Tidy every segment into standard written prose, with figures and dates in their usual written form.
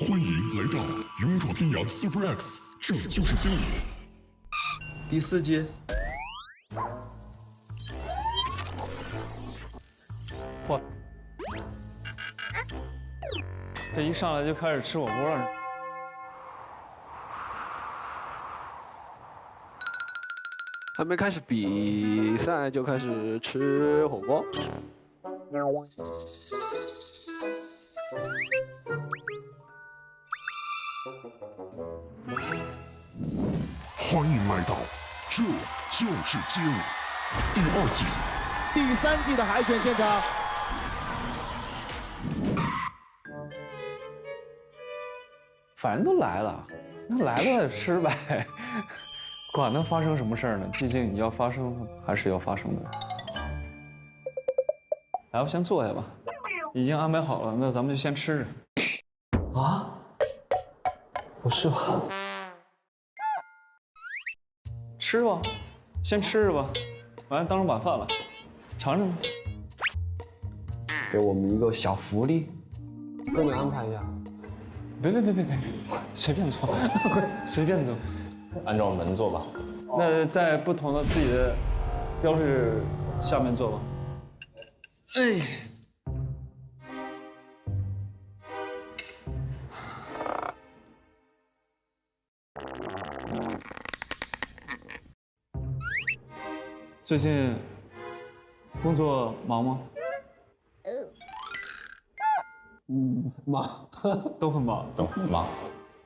欢迎来到勇闯天涯 Super X， 这就是街舞。第4季。嚯！这一上来就开始吃火锅了。还没开始比赛就开始吃火锅。欢迎来到这就是街舞第2季、第3季的海选现场。反正都来了，那来了得吃呗，管它发生什么事儿呢？毕竟你要发生还是要发生的。来吧，先坐下吧，已经安排好了，那咱们就先吃着。啊？不是吧？吃吧，先吃着吧，完了当成晚饭了，尝尝吧。给我们一个小福利，跟你安排一下。别，快随便坐，快随便坐。按照门坐吧。那在不同的自己的标志下面坐吧。哎。最近工作忙吗？忙，都很忙。都忙。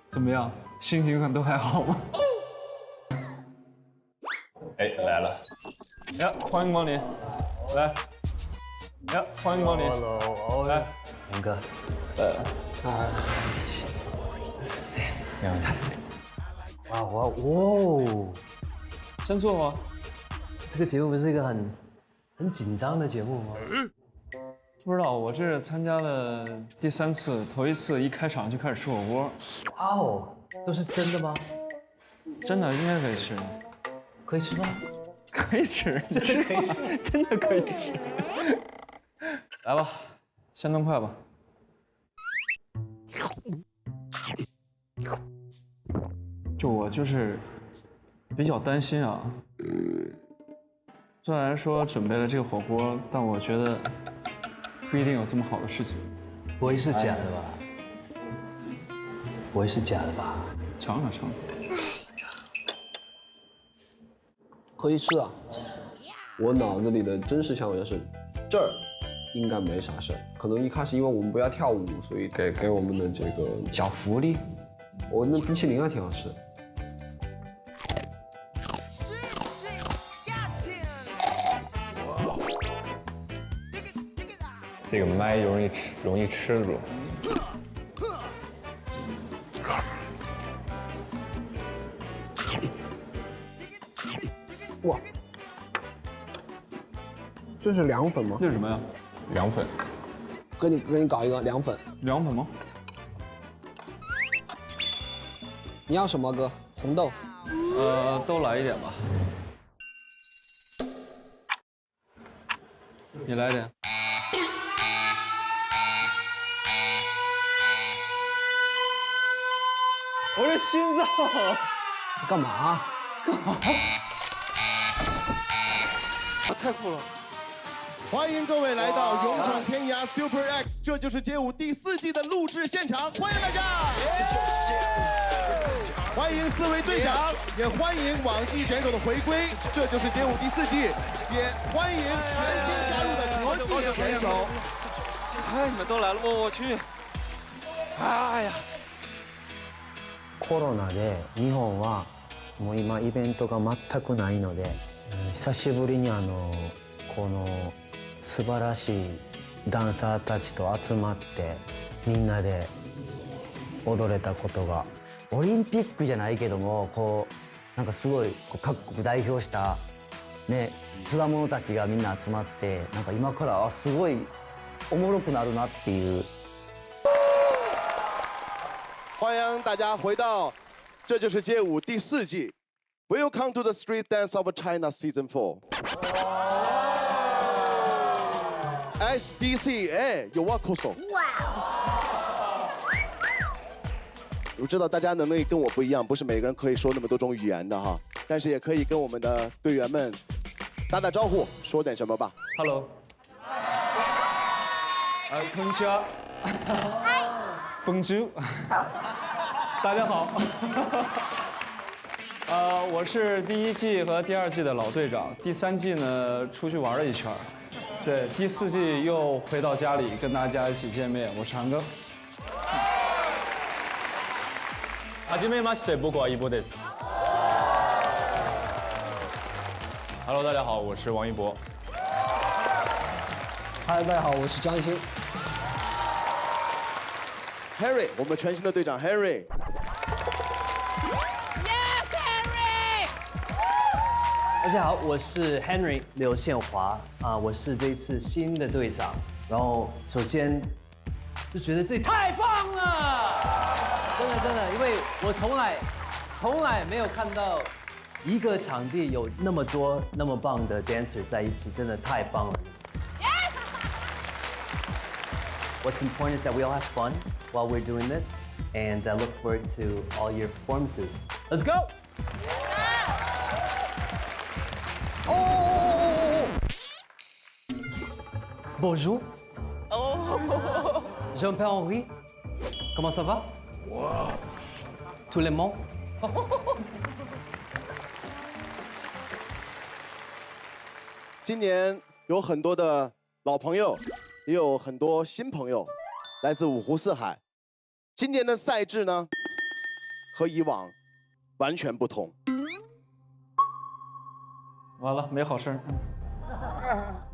怎么样？心情都还好吗？哎，来了。呀，欢迎光临，来。呀，欢迎光临。来，龙哥。哇，先坐吧。这个节目不是一个很紧张的节目吗？不知道，我这是参加了第3次，头一次一开场就开始吃火锅。哇哦，都是真的吗？真的应该可以吃，可以吃吗？可以吃，真的可以吃，真的可以吃。来吧，先动筷吧。我就是比较担心啊。虽然说准备了这个火锅，但我觉得不一定有这么好的事情。不会是假的吧？不会是假的吧？尝尝。可以吃啊。我脑子里的真实想法就是，这儿应该没啥事儿。可能一开始因为我们不要跳舞，所以给我们的这个小福利。我那冰淇淋还挺好吃的。这个麦容易吃住。哇，这是凉粉吗？这是什么呀？凉粉。给你搞一个凉粉。凉粉吗？你要什么哥？红豆。都来一点吧。你来一点。我这心脏。干嘛？太酷了！欢迎各位来到《勇闯天涯 Super X》，这就是街舞第4季的录制现场，欢迎大家！欢迎4位队长，也欢迎往季选手的回归，这就是街舞第4季，也欢迎全新加入的国际选手。哎，你们都来了，我去！哎呀！コロナで日本はもう今イベントが全くないので、久しぶりにこの素晴らしいダンサーたちと集まってみんなで踊れたことが、オリンピックじゃないけどもこうなんかすごい各国代表したねつわものたちがみんな集まって、なんか今からすごいおもろくなるなっていう。欢迎大家回到《这就是街舞》第4季。Welcome to the Street Dance of China Season 4。SDC ようこそ。我知道大家能力跟我不一样，不是每个人可以说那么多种语言的哈，但是也可以跟我们的队员们打打招呼，说点什么吧。 Hello。こんにちは。Bonjour。大家好。我是第1季和第2季的老队长，第3季呢出去玩了一圈，对，第4季又回到家里跟大家一起见面。我是韩庚。はじめまして、僕はイボです。Hello， 大家好，我是王一博。嗨，大家好，我是张艺兴。 Harry， 我们全新的队长 Harry。 大家好，我是 Henry 刘宪华啊，我是这一次新的队长。然后首先就觉得这太棒了，真的，因为我从来没有看到一个场地有那么多那么棒的 dancer 在一起，真的太棒了。What's important is that we all have fun while we're doing this, and I look forward to all your performances. Let's go! Bonjour. Je m'appelle Henri. Comment ça va? Tout le monde? 今年有很多的老朋友，也有很多新朋友，来自五湖四海。今年的赛制呢，和以往完全不同。完了，没好事儿。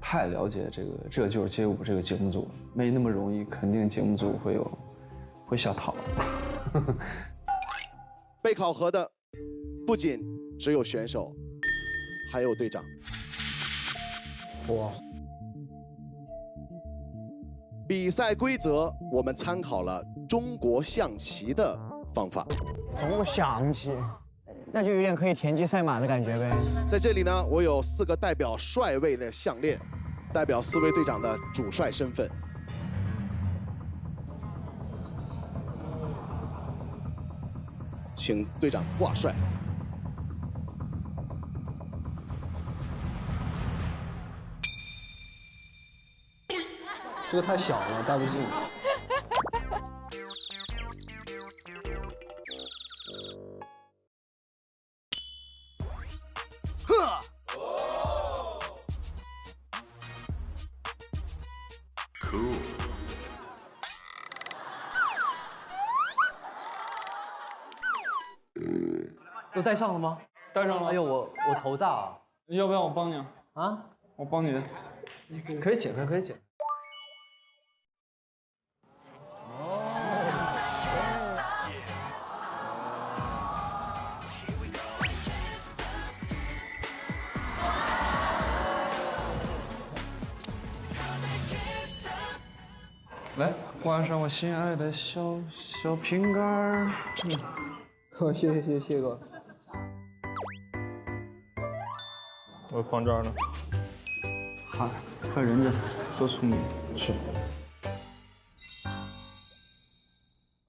太了解这就是街舞这个节目组，没那么容易，肯定节目组会下套。被考核的不仅只有选手，还有队长。哇！比赛规则我们参考了中国象棋的方法。中国象棋，那就有点可以田忌赛马的感觉呗。在这里呢，我有4个代表帅位的项链，代表4位队长的主帅身份。请队长挂帅。这个太小了，戴不进。都带上了吗？带上了。哎呦，我头大啊！要不要我帮你？啊，我帮你。可以解开，可以解开。来，挂上我心爱的小瓶盖儿。好，谢谢哥。我放这儿呢。嗨，看人家多聪明。是。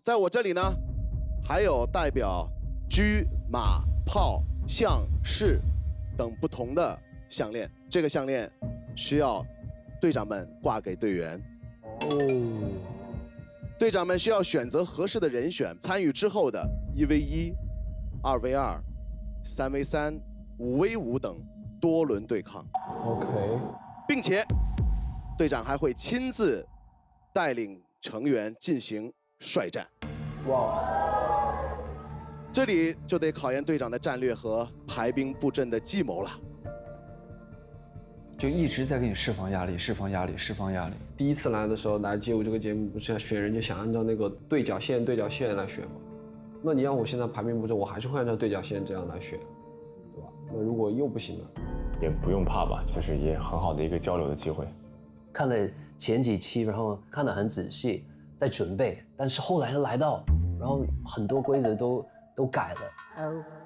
在我这里呢，还有代表车、马、炮、象、士等不同的项链。这个项链需要队长们挂给队员。哦。队长们需要选择合适的人选，参与之后的1v1、2v2、3v3、5v5等多轮对抗。OK。并且，队长还会亲自带领成员进行帅战。哇！这里就得考验队长的战略和排兵布阵的计谋了。就一直在给你释放压力，释放压力，释放压力。第一次来的时候来街舞这个节目，不是要选人就想按照那个对角线来选吗？那你让我现在排兵布阵，我还是会按照对角线这样来选，对吧？那如果又不行了，也不用怕吧，就是也很好的一个交流的机会。看了前几期，然后看得很仔细，在准备，但是后来来到，然后很多规则都改了。